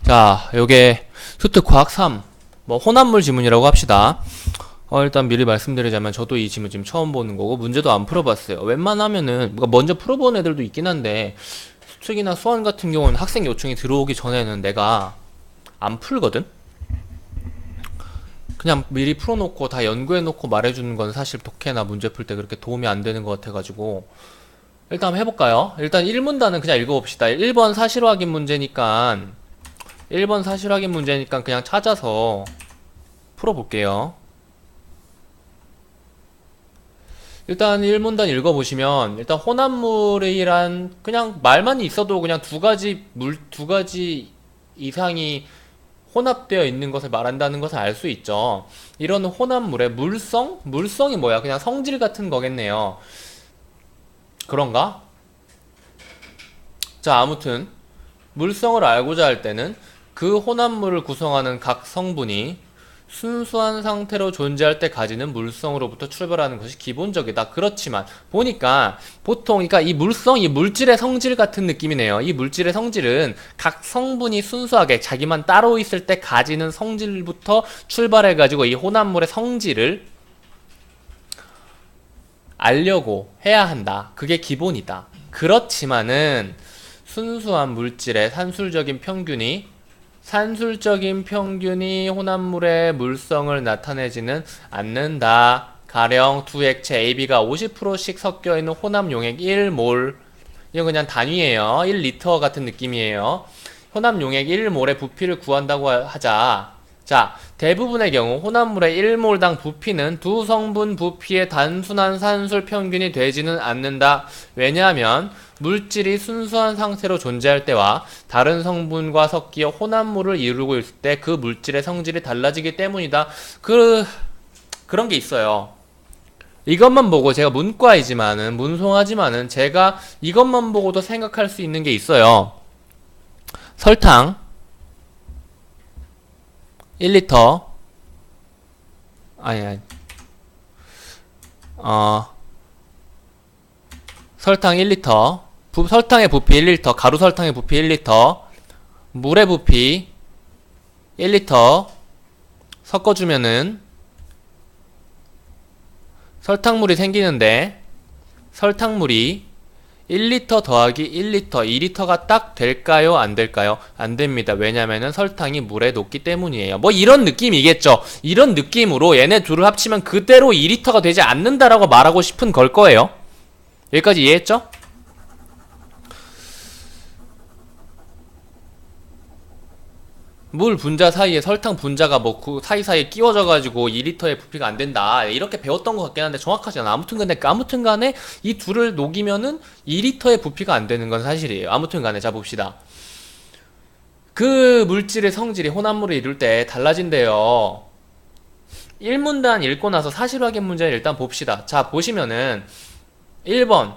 자, 요게 수특 과학 3 혼합물 지문이라고 합시다. 일단 미리 말씀드리자면 저도 이 지문 지금 처음 보는 거고 문제도 안 풀어봤어요. 웬만하면은 먼저 풀어본 애들도 있긴 한데 수특이나 수원 같은 경우는 학생 요청이 들어오기 전에는 내가 안 풀거든? 그냥 미리 풀어놓고 다 연구해놓고 말해주는 건 사실 독해나 문제 풀 때 그렇게 도움이 안 되는 것 같아가지고 일단 한번 해볼까요? 일단 1문단은 그냥 읽어봅시다. 1번 사실 확인 문제니까 그냥 찾아서 풀어볼게요. 일단 1문단 읽어보시면 일단 혼합물이란 그냥 말만 있어도 그냥 두 가지 이상이 혼합되어 있는 것을 말한다는 것을 알 수 있죠. 이런 혼합물의 물성이 뭐야? 그냥 성질 같은 거겠네요. 그런가? 자, 아무튼 물성을 알고자 할 때는 그 혼합물을 구성하는 각 성분이 순수한 상태로 존재할 때 가지는 물성으로부터 출발하는 것이 기본적이다. 그렇지만 보니까 보통 그러니까 이 물질의 성질 같은 느낌이네요. 이 물질의 성질은 각 성분이 순수하게 자기만 따로 있을 때 가지는 성질부터 출발해 가지고 이 혼합물의 성질을 알려고 해야 한다. 그게 기본이다. 그렇지만은 순수한 물질의 산술적인 평균이 혼합물의 물성을 나타내지는 않는다. 가령 두 액체 AB가 50%씩 섞여있는 혼합 용액 1몰, 이건 그냥 단위예요. 1리터 같은 느낌이에요. 혼합 용액 1몰의 부피를 구한다고 하자. 자, 대부분의 경우 혼합물의 1몰당 부피는 두 성분 부피의 단순한 산술 평균이 되지는 않는다. 왜냐하면 물질이 순수한 상태로 존재할 때와 다른 성분과 섞여 혼합물을 이루고 있을 때 그 물질의 성질이 달라지기 때문이다. 그런 게 있어요. 이것만 보고 제가 문송하지만은 제가 이것만 보고도 생각할 수 있는 게 있어요. 설탕 1리터 설탕 1리터 설탕의 부피 1리터 가루 설탕의 부피 1리터 물의 부피 1리터 섞어주면은 설탕물이 생기는데 설탕물이 1리터 더하기 1리터 2리터가 딱 될까요? 안 될까요? 안 됩니다. 왜냐면은 설탕이 물에 녹기 때문이에요. 뭐 이런 느낌이겠죠. 이런 느낌으로 얘네 둘을 합치면 그대로 2리터가 되지 않는다라고 말하고 싶은 걸 거예요. 여기까지 이해했죠? 물 분자 사이에 설탕 분자가 뭐 그 사이사이에 끼워져가지고 2리터의 부피가 안 된다. 이렇게 배웠던 것 같긴 한데 정확하지 않아. 아무튼 간에 이 둘을 녹이면은 2리터의 부피가 안 되는 건 사실이에요. 아무튼 간에 자 봅시다. 그 물질의 성질이 혼합물을 이룰 때 달라진대요. 1문단 읽고 나서 사실 확인 문제를 일단 봅시다. 자, 보시면은 1번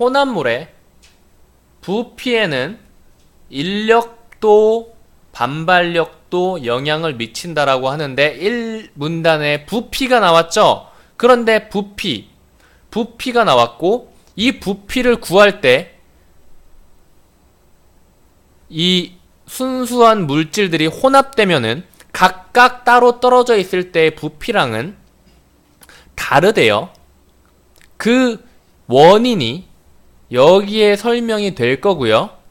혼합물의 부피에는 인력도 반발력도 영향을 미친다라고 하는데 1문단에 부피가 나왔죠. 그런데 부피가 나왔고 이 부피를 구할 때 이 순수한 물질들이 혼합되면은 각각 따로 떨어져 있을 때의 부피랑은 다르대요. 그 원인이 여기에 설명이 될 거고요.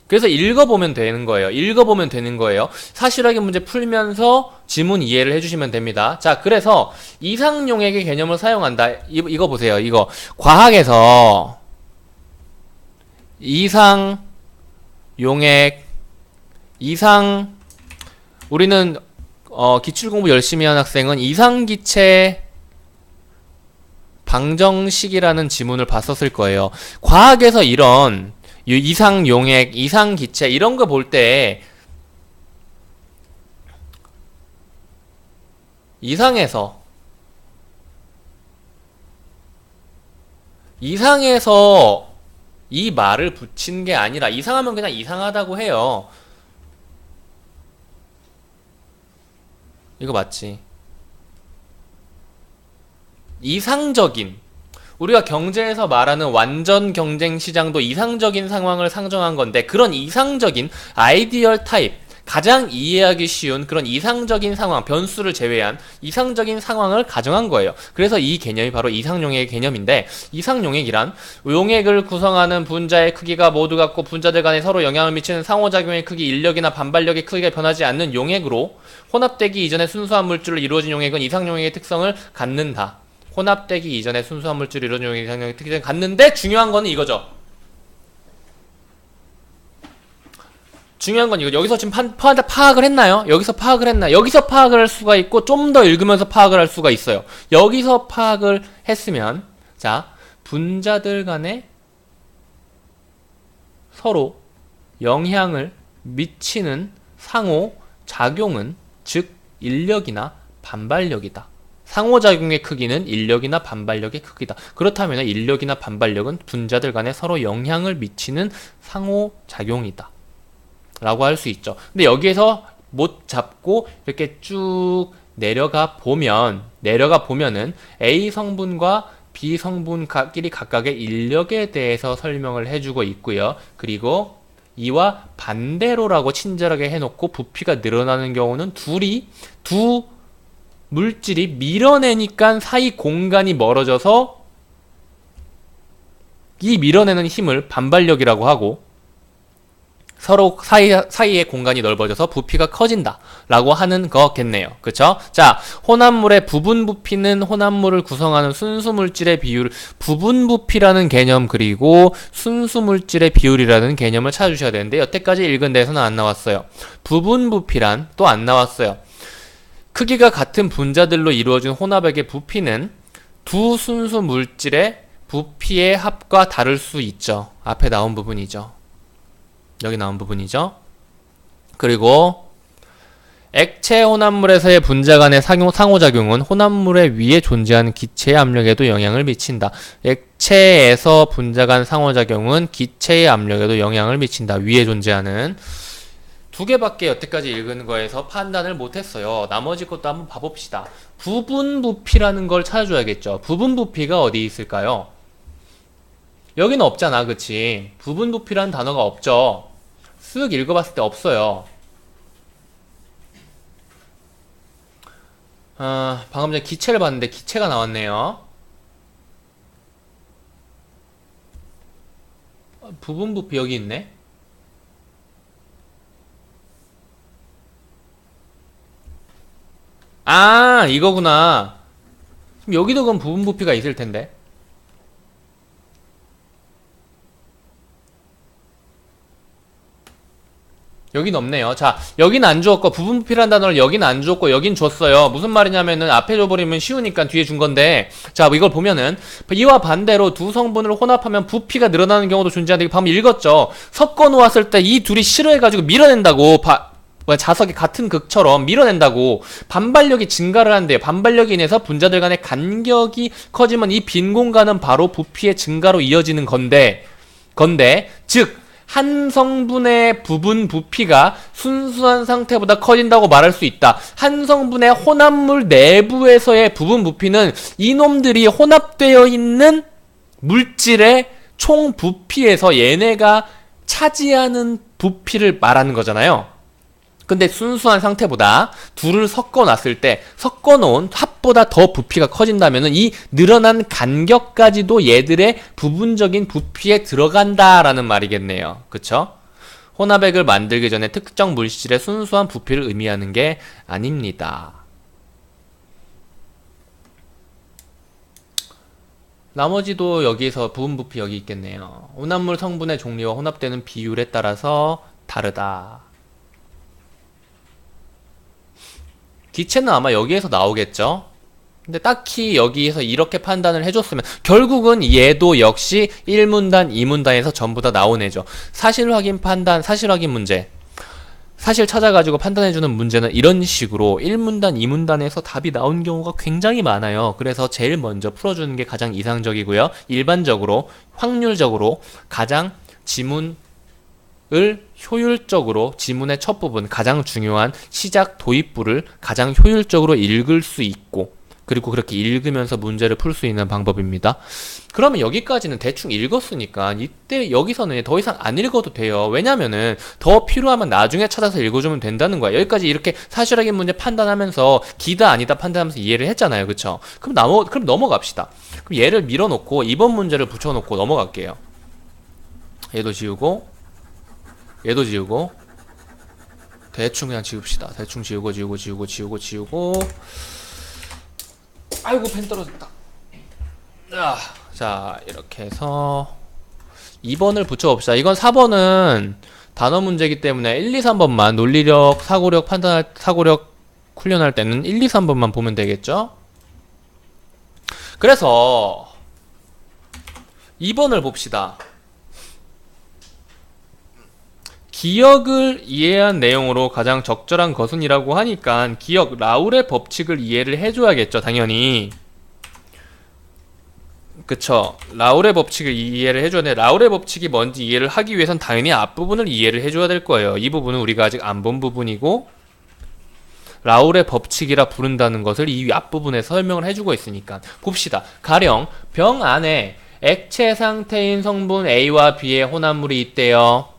그래서 읽어보면 되는 거예요. 사실 확인 문제 풀면서 지문 이해를 해주시면 됩니다. 자, 그래서 이상 용액의 개념을 사용한다. 이거 보세요. 이거 과학에서 이상 용액 우리는 기출 공부 열심히 한 학생은 이상기체 방정식이라는 지문을 봤었을 거예요. 과학에서 이런 이상용액, 이상기체 이런 거 볼 때 이상에서 이 말을 붙인 게 아니라 이상하면 그냥 이상하다고 해요. 이거 맞지? 이상적인 우리가 경제에서 말하는 완전 경쟁 시장도 이상적인 상황을 상정한 건데 그런 이상적인 아이디얼 타입 가장 이해하기 쉬운 그런 이상적인 상황, 변수를 제외한 이상적인 상황을 가정한 거예요. 그래서 이 개념이 바로 이상용액의 개념인데, 이상용액이란 용액을 구성하는 분자의 크기가 모두 같고 분자들 간에 서로 영향을 미치는 상호작용의 크기, 인력이나 반발력의 크기가 변하지 않는 용액으로 혼합되기 이전에 순수한 물질로 이루어진 용액은 이상용액의 특성을 갖는다. 혼합되기 이전에 순수한 물질로 이루어진 용액이 이상용액의 특성을 갖는데, 중요한 거는 이거죠. 중요한 건 이거. 여기서 지금 파악을 했나요? 여기서 파악을 했나요? 여기서 파악을 할 수가 있고 좀 더 읽으면서 파악을 할 수가 있어요. 여기서 파악을 했으면, 자, 분자들 간에 서로 영향을 미치는 상호 작용은 즉 인력이나 반발력이다. 상호작용의 크기는 인력이나 반발력의 크기다. 그렇다면 인력이나 반발력은 분자들 간에 서로 영향을 미치는 상호작용이다 라고 할 수 있죠. 근데 여기에서 못 잡고 이렇게 쭉 내려가 보면은 A 성분과 B 성분끼리 각각의 인력에 대해서 설명을 해주고 있고요. 그리고 이와 반대로라고 친절하게 해놓고 부피가 늘어나는 경우는 두 물질이 밀어내니까 사이 공간이 멀어져서 이 밀어내는 힘을 반발력이라고 하고, 서로 사이의 공간이 넓어져서 부피가 커진다 라고 하는 거겠네요. 그쵸? 자, 혼합물의 부분 부피는 혼합물을 구성하는 순수 물질의 비율, 부분 부피라는 개념 그리고 순수 물질의 비율이라는 개념을 찾아주셔야 되는데, 여태까지 읽은 데서는 안 나왔어요. 부분 부피란 또 안 나왔어요. 크기가 같은 분자들로 이루어진 혼합액의 부피는 두 순수 물질의 부피의 합과 다를 수 있죠. 앞에 나온 부분이죠. 여기 나온 부분이죠. 그리고 액체 혼합물에서의 분자 간의 상호작용은 혼합물의 위에 존재하는 기체의 압력에도 영향을 미친다. 액체에서 분자 간 상호작용은 기체의 압력에도 영향을 미친다. 위에 존재하는 두 개밖에 여태까지 읽은 거에서 판단을 못했어요. 나머지 것도 한번 봐봅시다. 부분 부피라는 걸 찾아줘야겠죠. 부분 부피가 어디 있을까요? 여기는 없잖아, 그치? 부분 부피라는 단어가 없죠. 쓱 읽어봤을 때 없어요. 방금 전에 기체를 봤는데 기체가 나왔네요. 부분 부피 여기 있네. 아, 이거구나. 그럼 여기도 그럼 부분 부피가 있을 텐데. 여긴 없네요. 자, 여긴 안 주었고, 부분 부피라는 단어를 여긴 안 주었고, 여긴 줬어요. 무슨 말이냐면은, 앞에 줘버리면 쉬우니까 뒤에 준 건데, 자, 이걸 보면은, 이와 반대로 두 성분을 혼합하면 부피가 늘어나는 경우도 존재하는데, 방금 읽었죠? 섞어 놓았을 때 이 둘이 싫어해가지고 밀어낸다고, 자석이 같은 극처럼 밀어낸다고 반발력이 증가를 한대요. 반발력이 인해서 분자들 간의 간격이 커지면 이 빈 공간은 바로 부피의 증가로 이어지는 건데, 즉, 한 성분의 부분 부피가 순수한 상태보다 커진다고 말할 수 있다. 한 성분의 혼합물 내부에서의 부분 부피는 이놈들이 혼합되어 있는 물질의 총 부피에서 얘네가 차지하는 부피를 말하는 거잖아요. 근데 순수한 상태보다 둘을 섞어놨을 때 섞어놓은 합보다 더 부피가 커진다면 이 늘어난 간격까지도 얘들의 부분적인 부피에 들어간다라는 말이겠네요. 그쵸? 혼합액을 만들기 전에 특정 물질의 순수한 부피를 의미하는 게 아닙니다. 나머지도 여기에서 부분 부피 여기 있겠네요. 혼합물 성분의 종류와 혼합되는 비율에 따라서 다르다. 기체는 아마 여기에서 나오겠죠? 근데 딱히 여기에서 이렇게 판단을 해줬으면 결국은 얘도 역시 1문단, 2문단에서 전부 다 나온 애죠. 사실 확인 판단, 사실 확인 문제. 사실 찾아가지고 판단해주는 문제는 이런 식으로 1문단, 2문단에서 답이 나온 경우가 굉장히 많아요. 그래서 제일 먼저 풀어주는 게 가장 이상적이고요. 일반적으로, 확률적으로 가장 지문을 효율적으로 지문의 첫 부분 가장 중요한 시작 도입부를 가장 효율적으로 읽을 수 있고 그리고 그렇게 읽으면서 문제를 풀 수 있는 방법입니다. 그러면 여기까지는 대충 읽었으니까 이때 여기서는 더 이상 안 읽어도 돼요. 왜냐면은 더 필요하면 나중에 찾아서 읽어주면 된다는 거야. 여기까지 이렇게 사실적인 문제 판단하면서 기다 아니다 판단하면서 이해를 했잖아요. 그쵸? 그럼 넘어갑시다. 그럼 얘를 밀어놓고 2번 문제를 붙여놓고 넘어갈게요. 얘도 지우고 얘도 지우고 대충 그냥 지웁시다. 대충 지우고 아이고 펜 떨어졌다. 자 이렇게 해서 2번을 붙여봅시다. 이건 4번은 단어 문제이기 때문에 1, 2, 3번만 논리력, 사고력, 사고력 훈련할 때는 1, 2, 3번만 보면 되겠죠? 그래서 2번을 봅시다. 기억을 이해한 내용으로 가장 적절한 것은이라고 하니까 기억, 라울의 법칙을 이해를 해줘야겠죠, 당연히. 그쵸. 라울의 법칙을 이해를 해줘야 돼. 라울의 법칙이 뭔지 이해를 하기 위해선 당연히 앞부분을 이해를 해줘야 될 거예요. 이 부분은 우리가 아직 안 본 부분이고, 라울의 법칙이라 부른다는 것을 이 앞부분에 설명을 해주고 있으니까. 봅시다. 가령 병 안에 액체 상태인 성분 A와 B의 혼합물이 있대요.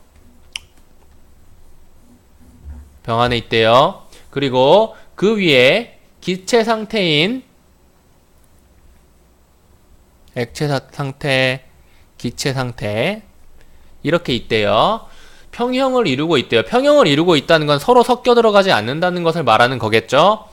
병 안에 있대요. 그리고 그 위에 기체 상태인 액체 상태, 기체 상태 이렇게 있대요. 평형을 이루고 있대요. 평형을 이루고 있다는 건 서로 섞여 들어가지 않는다는 것을 말하는 거겠죠.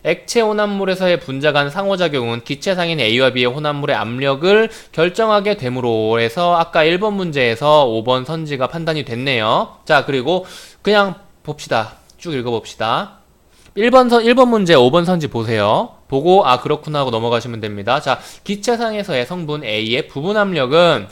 액체 혼합물에서의 분자 간 상호작용은 기체상인 A와 B의 혼합물의 압력을 결정하게 됨으로 해서 아까 1번 문제에서 5번 선지가 판단이 됐네요. 자, 그리고 그냥 봅시다. 쭉 읽어봅시다. 1번 문제 5번 선지 보세요. 보고 아 그렇구나 하고 넘어가시면 됩니다. 자, 기체상에서의 성분 A의 부분 압력은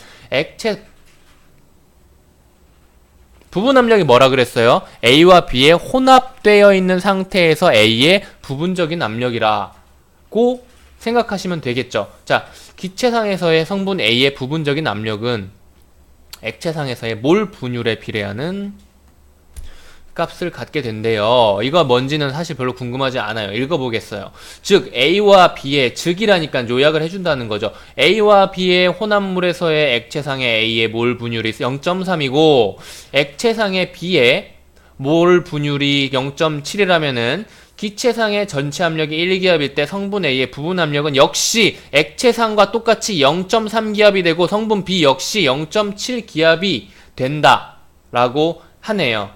부분 압력이 뭐라 그랬어요? A와 B에 혼합되어 있는 상태에서 A의 부분적인 압력이라고 생각하시면 되겠죠. 자, 기체상에서의 성분 A의 부분적인 압력은 액체상에서의 몰 분율에 비례하는 값을 갖게 된대요. 이거 뭔지는 사실 별로 궁금하지 않아요. 읽어보겠어요. 즉 A와 B의 즉이라니까 요약을 해준다는 거죠. A와 B의 혼합물에서의 액체상의 A의 몰 분율이 0.3이고 액체상의 B의 몰 분율이 0.7이라면은 기체상의 전체 압력이 1기압일 때 성분 A의 부분 압력은 역시 액체상과 똑같이 0.3기압이 되고 성분 B 역시 0.7기압이 된다 라고 하네요.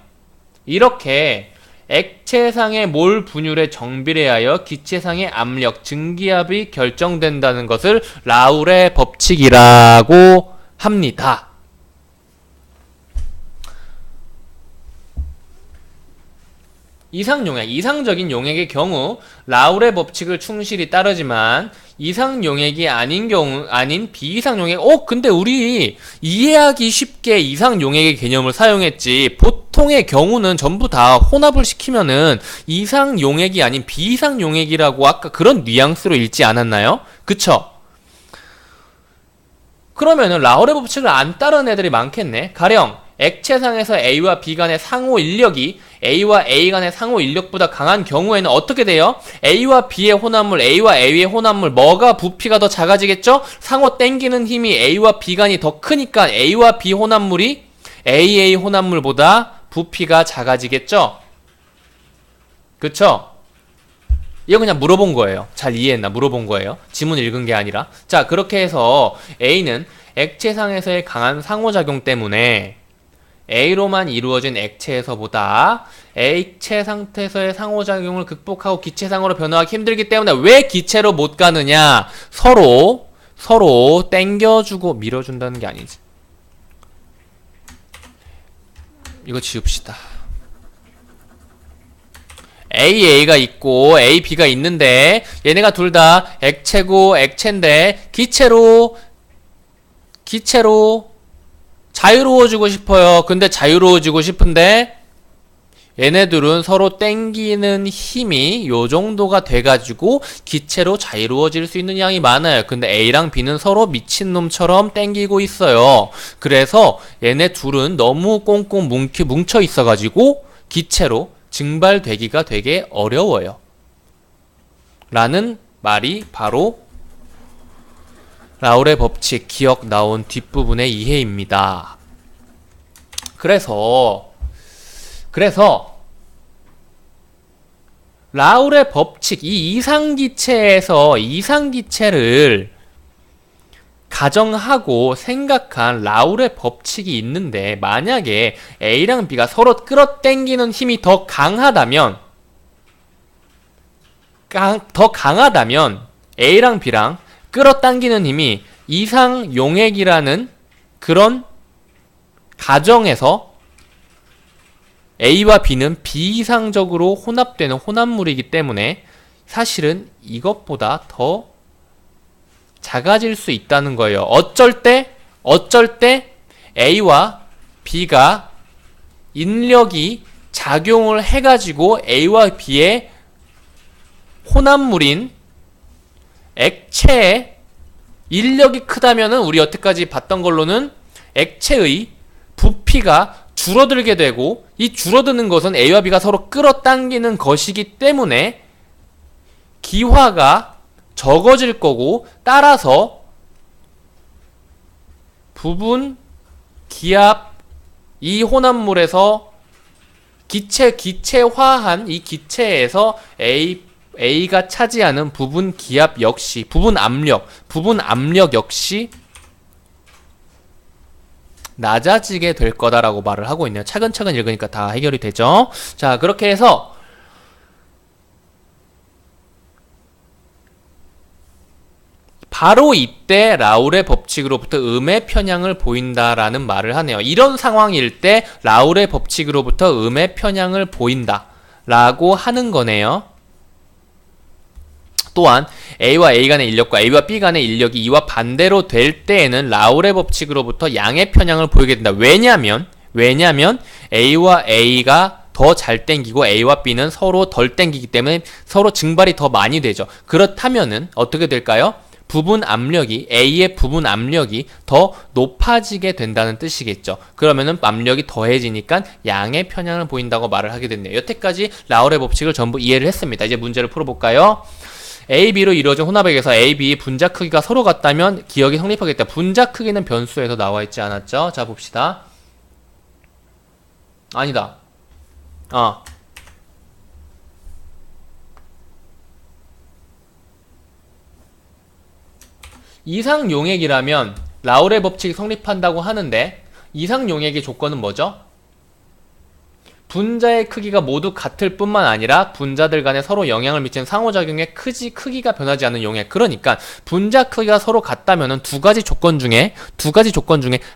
이렇게 액체상의 몰 분율에 정비례하여 기체상의 압력, 증기압이 결정된다는 것을 라울의 법칙이라고 합니다. 이상적인 용액의 경우 라울의 법칙을 충실히 따르지만 이상 용액이 아닌 비이상 용액. 근데 우리 이해하기 쉽게 이상 용액의 개념을 사용했지. 보통의 경우는 전부 다 혼합을 시키면은 이상 용액이 아닌 비이상 용액이라고 아까 그런 뉘앙스로 읽지 않았나요? 그쵸? 그러면은 라울의 법칙을 안 따르는 애들이 많겠네. 가령 액체상에서 A와 B 간의 상호 인력이 A와 A 간의 상호 인력보다 강한 경우에는 어떻게 돼요? A와 B의 혼합물, A와 A의 혼합물 뭐가 부피가 더 작아지겠죠? 상호 땡기는 힘이 A와 B 간이 더 크니까 A와 B 혼합물이 AA 혼합물보다 부피가 작아지겠죠? 그쵸? 이거 그냥 물어본 거예요. 잘 이해했나? 물어본 거예요. 지문 읽은 게 아니라. 자, 그렇게 해서 A는 액체상에서의 강한 상호작용 때문에 A로만 이루어진 액체에서보다 액체 상태에서의 상호작용을 극복하고 기체상으로 변화하기 힘들기 때문에 왜 기체로 못 가느냐? 서로 땡겨주고 밀어준다는 게 아니지. 이거 지웁시다. AA가 있고 AB가 있는데 얘네가 둘 다 액체고 액체인데 기체로 자유로워지고 싶어요. 근데 자유로워지고 싶은데 얘네들은 서로 땡기는 힘이 요 정도가 돼가지고 기체로 자유로워질 수 있는 양이 많아요. 근데 A랑 B는 서로 미친놈처럼 땡기고 있어요. 그래서 얘네 둘은 너무 꽁꽁 뭉쳐 있어가지고 기체로 증발되기가 되게 어려워요. 라는 말이 바로 라울의 법칙 기억 나온 뒷부분의 이해입니다. 그래서 라울의 법칙, 이 이상기체에서 이상기체를 가정하고 생각한 라울의 법칙이 있는데, 만약에 A랑 B가 서로 끌어당기는 힘이 더 강하다면 A랑 B랑 끌어당기는 힘이 이상용액이라는 그런 가정에서 A와 B는 비이상적으로 혼합되는 혼합물이기 때문에 사실은 이것보다 더 작아질 수 있다는 거예요. 어쩔 때 A와 B가 인력이 작용을 해가지고 A와 B의 혼합물인 액체의 인력이 크다면은, 우리 여태까지 봤던 걸로는 액체의 부피가 줄어들게 되고, 이 줄어드는 것은 A와 B가 서로 끌어당기는 것이기 때문에 기화가 적어질 거고, 따라서 부분 기압, 이 혼합물에서 기체화한 이 기체에서 A가 차지하는 부분 기압 역시, 부분 압력 역시 낮아지게 될 거다라고 말을 하고 있네요. 차근차근 읽으니까 다 해결이 되죠. 자, 그렇게 해서 바로 이때 라울의 법칙으로부터 음의 편향을 보인다라는 말을 하네요. 이런 상황일 때 라울의 법칙으로부터 음의 편향을 보인다 라고 하는 거네요. 또한 A와 A 간의 인력과 A와 B 간의 인력이 이와 반대로 될 때에는 라울의 법칙으로부터 양의 편향을 보이게 된다. 왜냐면 A와 A가 더 잘 땡기고 A와 B는 서로 덜 땡기기 때문에 서로 증발이 더 많이 되죠. 그렇다면은 어떻게 될까요? A의 부분 압력이 더 높아지게 된다는 뜻이겠죠. 그러면은 압력이 더해지니까 양의 편향을 보인다고 말을 하게 됐네요. 여태까지 라울의 법칙을 전부 이해를 했습니다. 이제 문제를 풀어볼까요? A, B로 이루어진 혼합액에서 A, B 분자 크기가 서로 같다면 기억이 성립하겠다. 분자 크기는 변수에서 나와 있지 않았죠? 자, 봅시다. 아니다. 이상용액이라면 라울의 법칙이 성립한다고 하는데, 이상용액의 조건은 뭐죠? 분자의 크기가 모두 같을 뿐만 아니라 분자들 간에 서로 영향을 미치는 상호작용의 크기가 변하지 않는 용액. 그러니까 분자 크기가 서로 같다면은 두 가지 조건 중에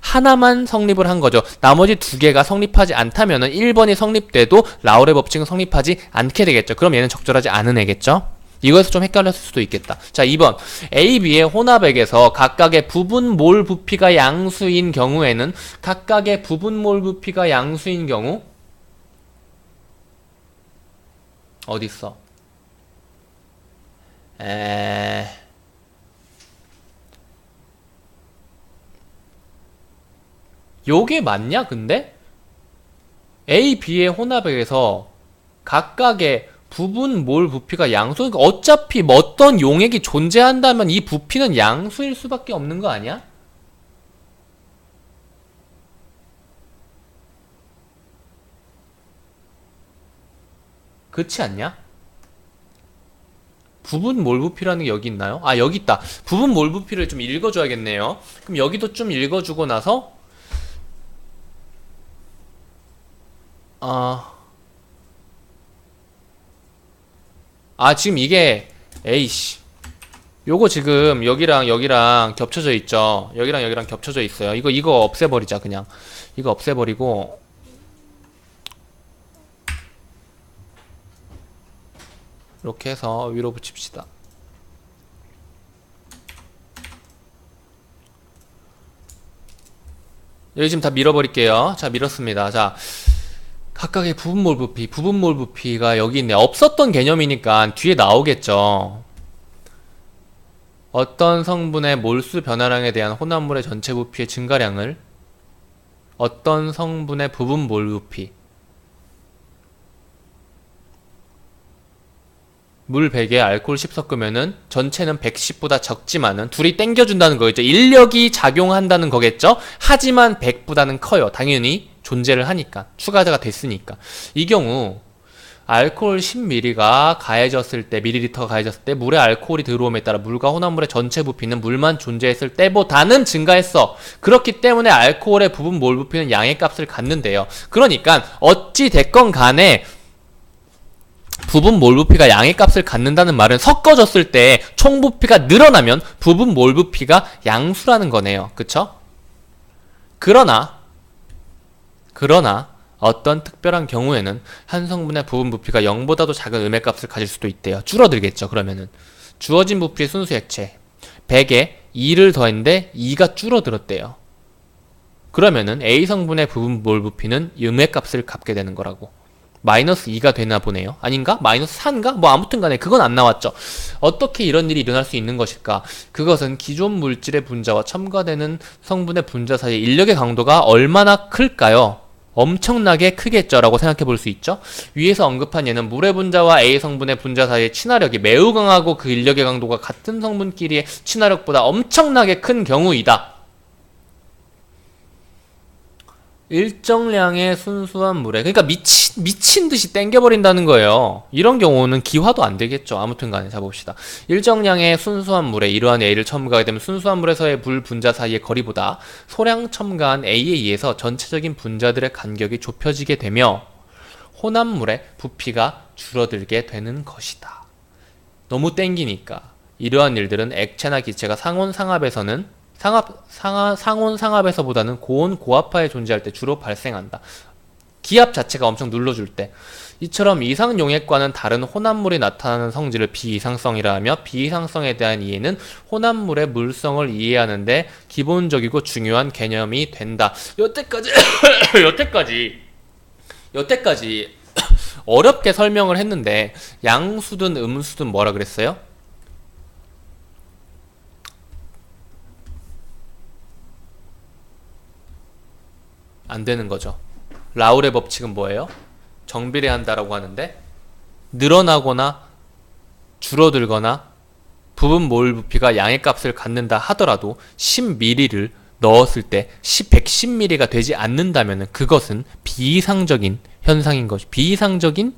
하나만 성립을 한 거죠. 나머지 두 개가 성립하지 않다면은 1번이 성립돼도 라울의 법칙은 성립하지 않게 되겠죠. 그럼 얘는 적절하지 않은 애겠죠. 이거에서 좀 헷갈렸을 수도 있겠다. 자, 2번. A, B의 혼합액에서 각각의 부분 몰 부피가 양수인 경우에는, 각각의 부분 몰 부피가 양수인 경우 어딨어? 요게 맞냐 근데? A, B의 혼합액에서 각각의 부분 몰 부피가 양수, 그러니까 어차피 어떤 용액이 존재한다면 이 부피는 양수일 수밖에 없는 거 아니야? 그렇지 않냐? 부분 몰 부피라는 게 여기 있나요? 아, 여기 있다. 부분 몰 부피를 좀 읽어줘야겠네요. 그럼 여기도 좀 읽어주고 나서 지금 이게 에이씨, 요거 지금 여기랑 여기랑 겹쳐져 있죠. 여기랑 여기랑 겹쳐져 있어요. 이거 없애버리자. 그냥 이거 없애버리고 이렇게 해서 위로 붙입시다. 여기 지금 다 밀어버릴게요. 자, 밀었습니다. 자, 각각의 부분몰 부피가 여기 있네. 없었던 개념이니까 뒤에 나오겠죠. 어떤 성분의 몰수 변화량에 대한 혼합물의 전체 부피의 증가량을 어떤 성분의 부분 몰 부피 물 100에 알코올 10 섞으면은 전체는 110보다 적지만은 둘이 땡겨준다는 거겠죠. 인력이 작용한다는 거겠죠. 하지만 100보다는 커요. 당연히 존재를 하니까. 추가가 됐으니까. 이 경우 알코올 10ml가 가해졌을 때, 밀리리터가 가해졌을 때 물에 알코올이 들어옴에 따라 물과 혼합물의 전체 부피는 물만 존재했을 때보다는 증가했어. 그렇기 때문에 알코올의 부분 몰 부피는 양의 값을 갖는데요. 그러니까 어찌 됐건 간에 부분 몰 부피가 양의 값을 갖는다는 말은 섞어졌을 때 총 부피가 늘어나면 부분 몰 부피가 양수라는 거네요. 그쵸? 그러나 어떤 특별한 경우에는 한 성분의 부분 부피가 0보다도 작은 음의 값을 가질 수도 있대요. 줄어들겠죠. 그러면은 주어진 부피의 순수 액체 100에 2를 더했는데 2가 줄어들었대요. 그러면은 A 성분의 부분 몰 부피는 음의 값을 갚게 되는 거라고. 마이너스 2가 되나 보네요. 아닌가? 마이너스 4인가? 뭐 아무튼 간에 그건 안 나왔죠. 어떻게 이런 일이 일어날 수 있는 것일까? 그것은 기존 물질의 분자와 첨가되는 성분의 분자 사이의 인력의 강도가 얼마나 클까요? 엄청나게 크겠죠 라고 생각해 볼 수 있죠. 위에서 언급한 예는 물의 분자와 A 성분의 분자 사이의 친화력이 매우 강하고 그 인력의 강도가 같은 성분끼리의 친화력보다 엄청나게 큰 경우이다. 일정량의 순수한 물에, 그러니까 미친 듯이 땡겨버린다는 거예요. 이런 경우는 기화도 안 되겠죠. 아무튼 간에 잡읍시다. 일정량의 순수한 물에 이러한 A를 첨가하게 되면 순수한 물에서의 물 분자 사이의 거리보다 소량 첨가한 A에 의해서 전체적인 분자들의 간격이 좁혀지게 되며 혼합물의 부피가 줄어들게 되는 것이다. 너무 땡기니까 이러한 일들은 액체나 기체가 상온상합에서는 상온상합에서보다는 고온 고압하에 존재할 때 주로 발생한다. 기압 자체가 엄청 눌러줄 때. 이처럼 이상용액과는 다른 혼합물이 나타나는 성질을 비이상성이라 하며 비이상성에 대한 이해는 혼합물의 물성을 이해하는데 기본적이고 중요한 개념이 된다. 여태까지 어렵게 설명을 했는데 양수든 음수든 뭐라 그랬어요? 안 되는 거죠. 라울의 법칙은 뭐예요? 정비례한다라고 하는데 늘어나거나 줄어들거나 부분 몰 부피가 양의 값을 갖는다 하더라도 10ml를 넣었을 때 110ml가 되지 않는다면 그것은 비이상적인 현상인 것이 비이상적인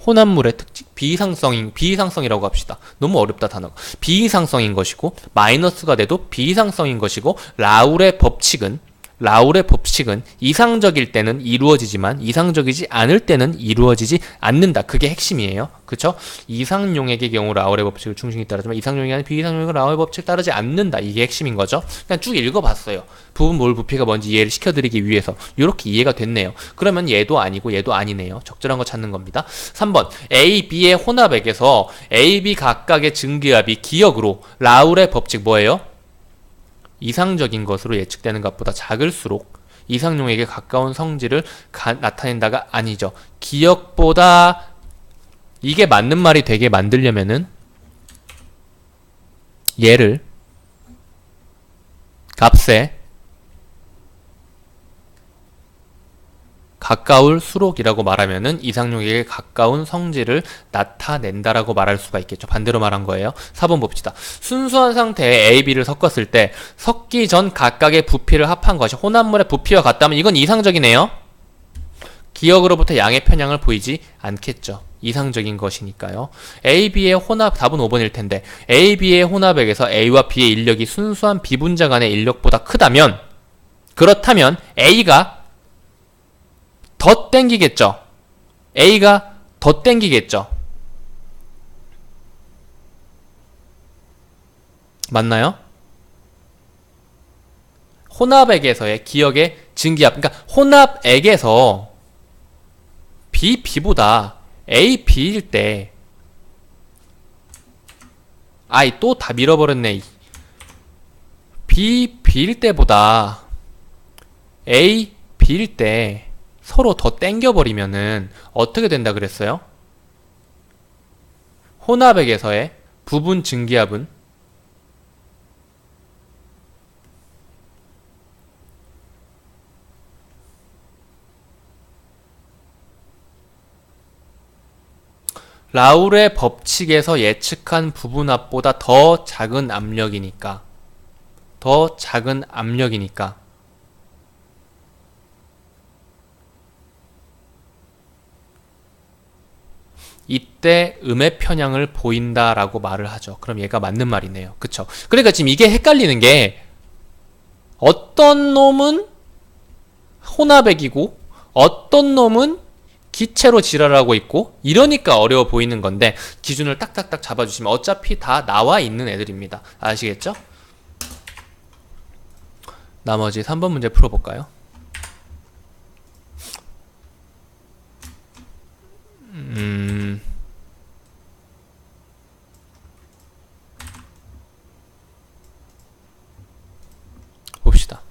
혼합물의 특징 비이상성이라고 합시다. 너무 어렵다 단어가. 비이상성인 것이고 마이너스가 돼도 비이상성인 것이고 라울의 법칙은 이상적일 때는 이루어지지만 이상적이지 않을 때는 이루어지지 않는다. 그게 핵심이에요. 그쵸? 이상용액의 경우 라울의 법칙을 충실히 따르지만 이상용액이 아닌 비이상용액은 라울의 법칙을 따르지 않는다. 이게 핵심인 거죠. 그냥 쭉 읽어봤어요. 부분 몰 부피가 뭔지 이해를 시켜드리기 위해서. 이렇게 이해가 됐네요. 그러면 얘도 아니고 얘도 아니네요. 적절한 거 찾는 겁니다. 3번 A, B의 혼합액에서 A, B 각각의 증기압이 기역으로 라울의 법칙 뭐예요? 이상적인 것으로 예측되는 것보다 작을수록 이상용액에 가까운 성질을 나타낸다가 아니죠. 기역보다 이게 맞는 말이 되게 만들려면은 얘를 값에 가까울수록이라고 말하면은 이상용액에 가까운 성질을 나타낸다라고 말할 수가 있겠죠. 반대로 말한 거예요. 4번 봅시다. 순수한 상태에 A, B를 섞었을 때 섞기 전 각각의 부피를 합한 것이 혼합물의 부피와 같다면 이건 이상적이네요. 기역으로부터 양의 편향을 보이지 않겠죠. 이상적인 것이니까요. A, B의 혼합, 답은 5번일 텐데 A, B의 혼합액에서 A와 B의 인력이 순수한 비분자 간의 인력보다 크다면 그렇다면 A가 더 땡기겠죠. A가 더 땡기겠죠. 맞나요? 혼합액에서의 기역의 증기압, 그러니까 혼합액에서 B, B보다 A, B일 때 아이 또 다 밀어버렸네. B, B일 때보다 A, B일 때 서로 더 땡겨버리면은 어떻게 된다 그랬어요? 혼합액에서의 부분 증기압은 라울의 법칙에서 예측한 부분압보다 더 작은 압력이니까. 더 작은 압력이니까. 이때 음의 편향을 보인다라고 말을 하죠. 그럼 얘가 맞는 말이네요. 그쵸? 그러니까 지금 이게 헷갈리는 게 어떤 놈은 혼합액이고 어떤 놈은 기체로 지랄하고 있고 이러니까 어려워 보이는 건데 기준을 딱딱딱 잡아주시면 어차피 다 나와 있는 애들입니다. 아시겠죠? 나머지 3번 문제 풀어볼까요? 봅시다.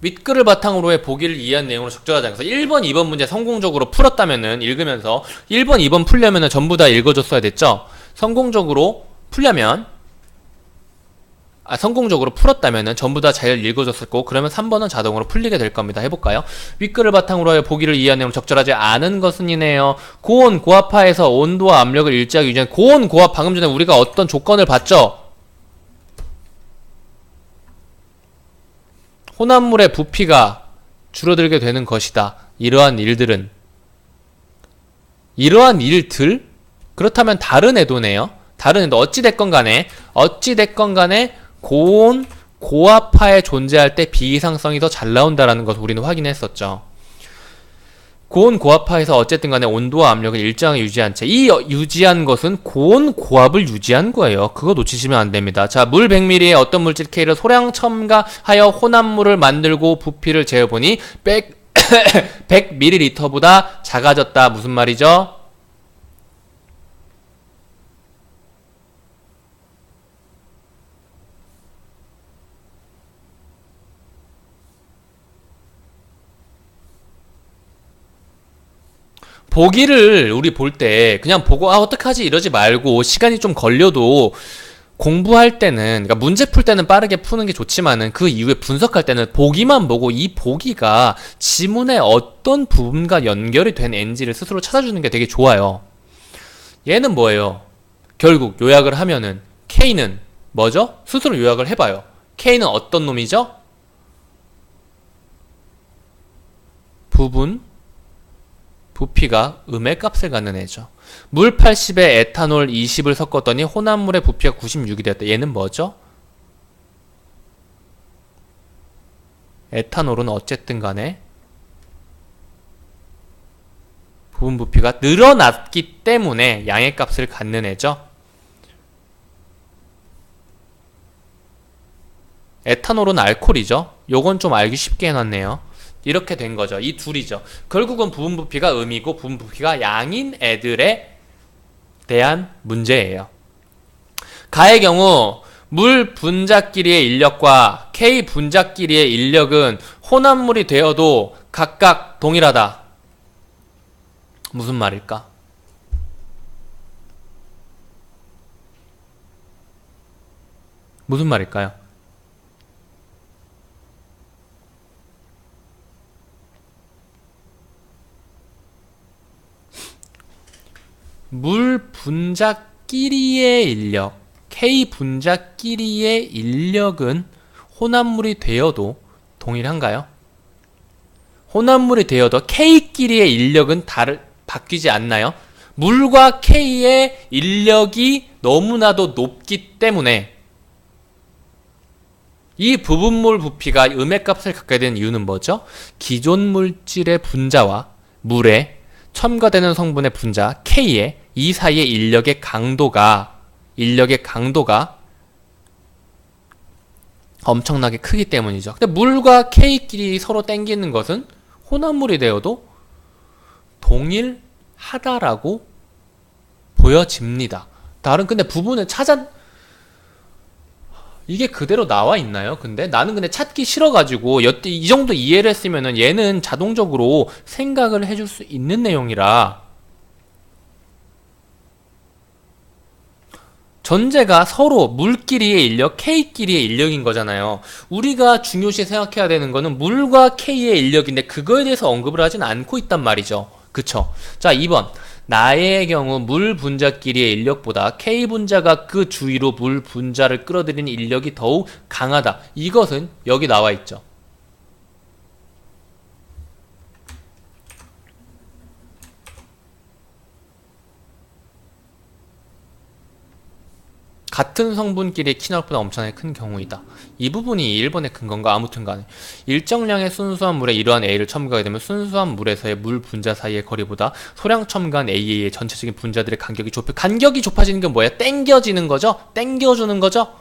윗글을 바탕으로의 보기를 이해한 내용으로 적절하지 않아서 1번, 2번 문제 성공적으로 풀었다면은 읽으면서 1번, 2번 풀려면은 전부 다 읽어줬어야 됐죠? 성공적으로 풀었다면은 전부 다 잘 읽어줬을 거고 그러면 3번은 자동으로 풀리게 될 겁니다. 해볼까요? 윗글을 바탕으로의 보기를 이해한 내용 적절하지 않은 것은 이네요. 고온, 고압하에서 온도와 압력을 일정하게 유지한 고온, 고압 방금 전에 우리가 어떤 조건을 봤죠? 혼합물의 부피가 줄어들게 되는 것이다. 이러한 일들? 그렇다면 다른 애도네요. 다른 애도 어찌됐건 간에 고온, 고압하에 존재할 때 비이상성이 더 잘 나온다라는 것을 우리는 확인했었죠. 고온, 고압하에서 어쨌든 간에 온도와 압력을 일정하게 유지한 채 이 유지한 것은 고온, 고압을 유지한 거예요. 그거 놓치시면 안 됩니다. 자, 물 100ml에 어떤 물질 K를 소량 첨가하여 혼합물을 만들고 부피를 재어보니 100ml보다 작아졌다. 무슨 말이죠? 보기를 우리 볼 때 그냥 보고 어떡하지 이러지 말고 시간이 좀 걸려도 공부할 때는 그러니까 문제 풀 때는 빠르게 푸는 게 좋지만은 그 이후에 분석할 때는 보기만 보고 이 보기가 지문의 어떤 부분과 연결이 된 NG를 스스로 찾아주는 게 되게 좋아요. 얘는 뭐예요? 결국 요약을 하면은 K는 뭐죠? 스스로 요약을 해봐요. K는 어떤 놈이죠? 부피가 음의 값을 갖는 애죠. 물 80에 에탄올 20을 섞었더니 혼합물의 부피가 96이 되었다. 얘는 뭐죠? 에탄올은 어쨌든 간에 부분 부피가 늘어났기 때문에 양의 값을 갖는 애죠. 에탄올은 알코올이죠. 요건 좀 알기 쉽게 해놨네요. 이렇게 된 거죠. 이 둘이죠. 결국은 부분 부피가 음이고 부분 부피가 양인 애들에 대한 문제예요. 가의 경우 물 분자끼리의 인력과 K 분자끼리의 인력은 혼합물이 되어도 각각 동일하다. 무슨 말일까? 무슨 말일까요? 물 분자끼리의 인력, K 분자끼리의 인력은 혼합물이 되어도 동일한가요? 혼합물이 되어도 K끼리의 인력은 바뀌지 않나요? 물과 K의 인력이 너무나도 높기 때문에 이 부분몰 부피가 음의 값을 갖게 된 이유는 뭐죠? 기존 물질의 분자와 물에 첨가되는 성분의 분자 K의 이 사이의 인력의 강도가 엄청나게 크기 때문이죠. 근데 물과 K끼리 서로 땡기는 것은 혼합물이 되어도 동일하다라고 보여집니다. 근데 부분을 이게 그대로 나와 있나요? 근데 나는 찾기 싫어가지고 이 정도 이해를 했으면은 얘는 자동적으로 생각을 해줄 수 있는 내용이라 전제가 서로 물끼리의 인력, K끼리의 인력인 거잖아요. 우리가 중요시 생각해야 되는 거는 물과 K의 인력인데 그거에 대해서 언급을 하진 않고 있단 말이죠. 그쵸? 자, 2번. 나의 경우 물 분자끼리의 인력보다 K 분자가 그 주위로 물 분자를 끌어들이는 인력이 더욱 강하다. 이것은 여기 나와 있죠. 같은 성분끼리의 키나웃보다 엄청나게 큰 경우이다. 이 부분이 1번에 큰 건가? 아무튼 간에 일정량의 순수한 물에 이러한 A를 첨가하게 되면 순수한 물에서의 물 분자 사이의 거리보다 소량 첨가한 AA의 전체적인 분자들의 간격이 좁아지는 게 뭐야? 땡겨지는 거죠? 땡겨주는 거죠?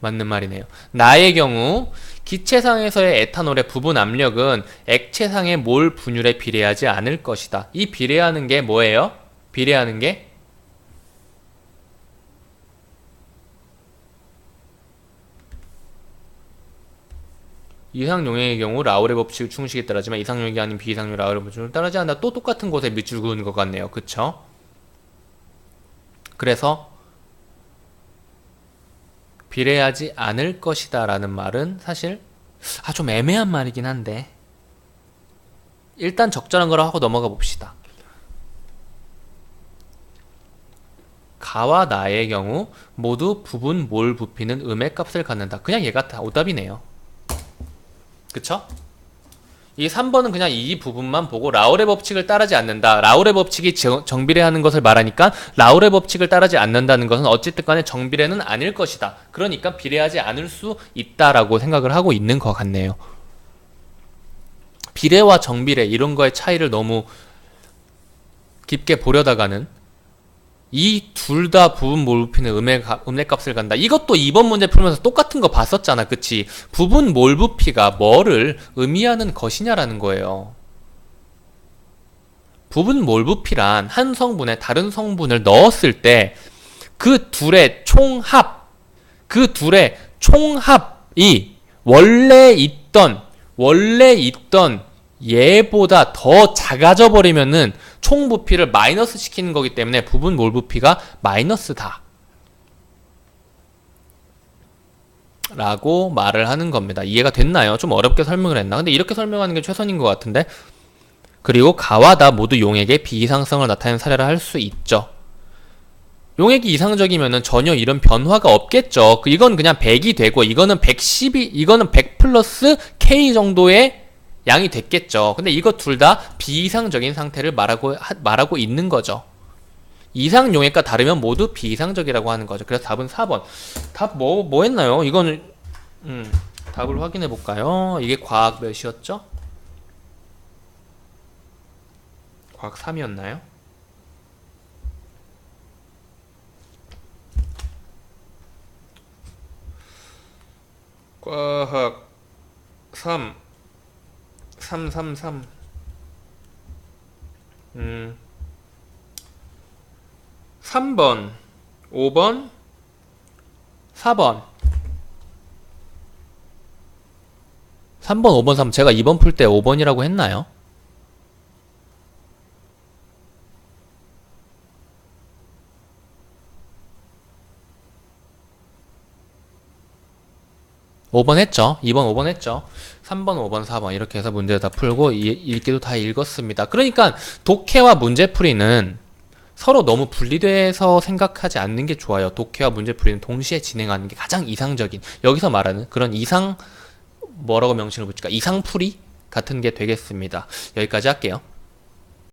맞는 말이네요. 나의 경우 기체상에서의 에탄올의 부분 압력은 액체상의 몰 분율에 비례하지 않을 것이다. 이 비례하는 게 뭐예요? 비례하는 게 이상용액의 경우 라우레 법칙 충식에 따르지만 이상용액이 아닌 비이상용 라우레 법칙을 따르지 않는다. 또 똑같은 곳에 밑줄 그은 것 같네요. 그쵸? 그래서 비례하지 않을 것이다 라는 말은 사실 좀 애매한 말이긴 한데 일단 적절한 거라 하고 넘어가 봅시다. 가와 나의 경우 모두 부분 몰 부피는 음의 값을 갖는다. 그냥 얘가 다 오답이네요. 그쵸? 이 3번은 그냥 이 부분만 보고 라우레 법칙을 따르지 않는다. 라우레 법칙이 정비례하는 것을 말하니까 라우레 법칙을 따르지 않는다는 것은 어쨌든 간에 정비례는 아닐 것이다. 그러니까 비례하지 않을 수 있다라고 생각을 하고 있는 것 같네요. 비례와 정비례 이런 거의 차이를 너무 깊게 보려다가는 이 둘 다 부분 몰 부피는 음의 값을 간다. 이것도 2번 문제 풀면서 똑같은 거 봤었잖아. 그치? 부분 몰 부피가 뭐를 의미하는 것이냐라는 거예요. 부분 몰 부피란 한 성분에 다른 성분을 넣었을 때 그 둘의 총합이 원래 있던 얘보다 더 작아져 버리면은 총 부피를 마이너스 시키는 거기 때문에 부분 몰 부피가 마이너스다 라고 말을 하는 겁니다. 이해가 됐나요? 좀 어렵게 설명을 했나? 근데 이렇게 설명하는 게 최선인 것 같은데. 그리고 가와 다 모두 용액의 비이상성을 나타내는 사례라 할 수 있죠. 용액이 이상적이면은 전혀 이런 변화가 없겠죠. 이건 그냥 100이 되고 이거는 110이 이거는 100 플러스 K 정도의 양이 됐겠죠. 근데 이거 둘 다 비이상적인 상태를 말하고 있는 거죠. 이상 용액과 다르면 모두 비이상적이라고 하는 거죠. 그래서 답은 4번. 답 뭐 했나요? 이거는 답을 확인해 볼까요? 이게 과학 몇이었죠? 과학 3이었나요? 과학 3 333 3번 5번 4번 3번 5번 3 제가 2번 풀 때 5번이라고 했나요? 5번 했죠. 2번 5번 했죠. 3번 5번 4번 이렇게 해서 문제 다 풀고 읽기도 다 읽었습니다. 그러니까 독해와 문제풀이는 서로 너무 분리돼서 생각하지 않는 게 좋아요. 독해와 문제풀이는 동시에 진행하는 게 가장 이상적인, 여기서 말하는 그런 뭐라고 명칭을 붙일까? 이상풀이 같은 게 되겠습니다. 여기까지 할게요.